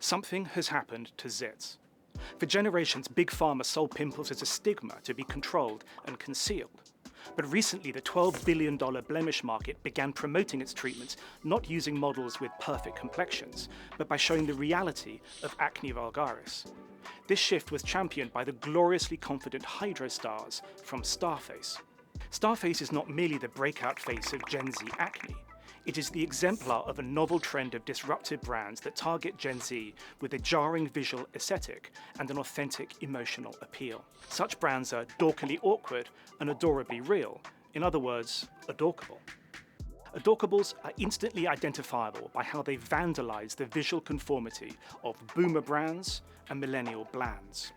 Something has happened to zits. For generations, Big Pharma sold pimples as a stigma to be controlled and concealed. But recently, the $12 billion blemish market began promoting its treatments not using models with perfect complexions, but by showing the reality of acne vulgaris. This shift was championed by the gloriously confident Hydro stars from STARFACE. STARFACE is not merely the breakout face of Gen Z acne. It is the exemplar of a novel trend of disruptive brands that target Gen Z with a jarring visual aesthetic and an authentic emotional appeal. Such brands are dorkily awkward and adorably real, in other words, adorkable. Adorkables are instantly identifiable by how they vandalize the visual conformity of boomer brands and millennial blands.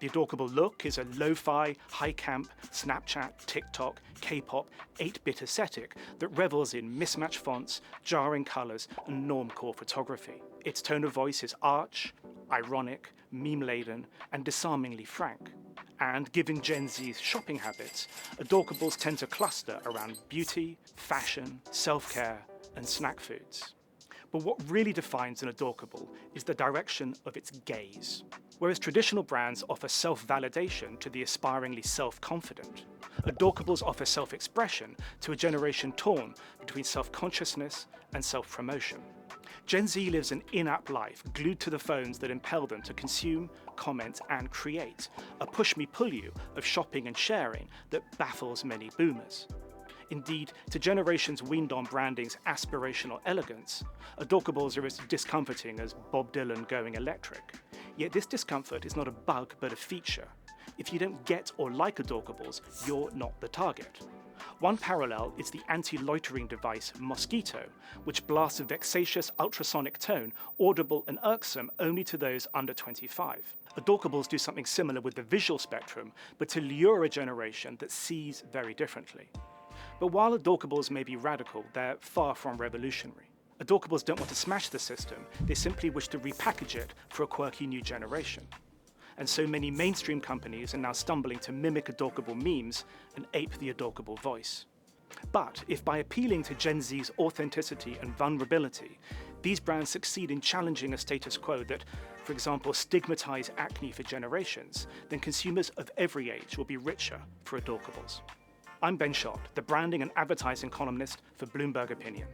The Adorkable look is a lo-fi, high-camp, Snapchat, TikTok, K-pop, 8-bit aesthetic that revels in mismatched fonts, jarring colours and normcore photography. Its tone of voice is arch, ironic, meme-laden and disarmingly frank. And given Gen Z's shopping habits, Adorkables tend to cluster around beauty, fashion, self-care and snack foods. But what really defines an Adorkable is the direction of its gaze. Whereas traditional brands offer self-validation to the aspiringly self-confident, Adorkables offer self-expression to a generation torn between self-consciousness and self-promotion. Gen Z lives an in-app life glued to the phones that impel them to consume, comment and create, a push-me-pull-you of shopping and sharing that baffles many boomers. Indeed, to generations weaned on branding's aspirational elegance, Adorkables are as discomforting as Bob Dylan going electric. Yet this discomfort is not a bug but a feature. If you don't get or like Adorkables, you're not the target. One parallel is the anti-loitering device Mosquito, which blasts a vexatious ultrasonic tone, audible and irksome only to those under 25. Adorkables do something similar with the visual spectrum, but to lure a generation that sees very differently. But while Adorkables may be radical, they're far from revolutionary. Adorkables don't want to smash the system, they simply wish to repackage it for a quirky new generation. And so many mainstream companies are now stumbling to mimic Adorkable memes and ape the Adorkable voice. But if by appealing to Gen Z's authenticity and vulnerability, these brands succeed in challenging a status quo that, for example, stigmatize acne for generations, then consumers of every age will be richer for Adorkables. I'm Ben Schott, the branding and advertising columnist for Bloomberg Opinion.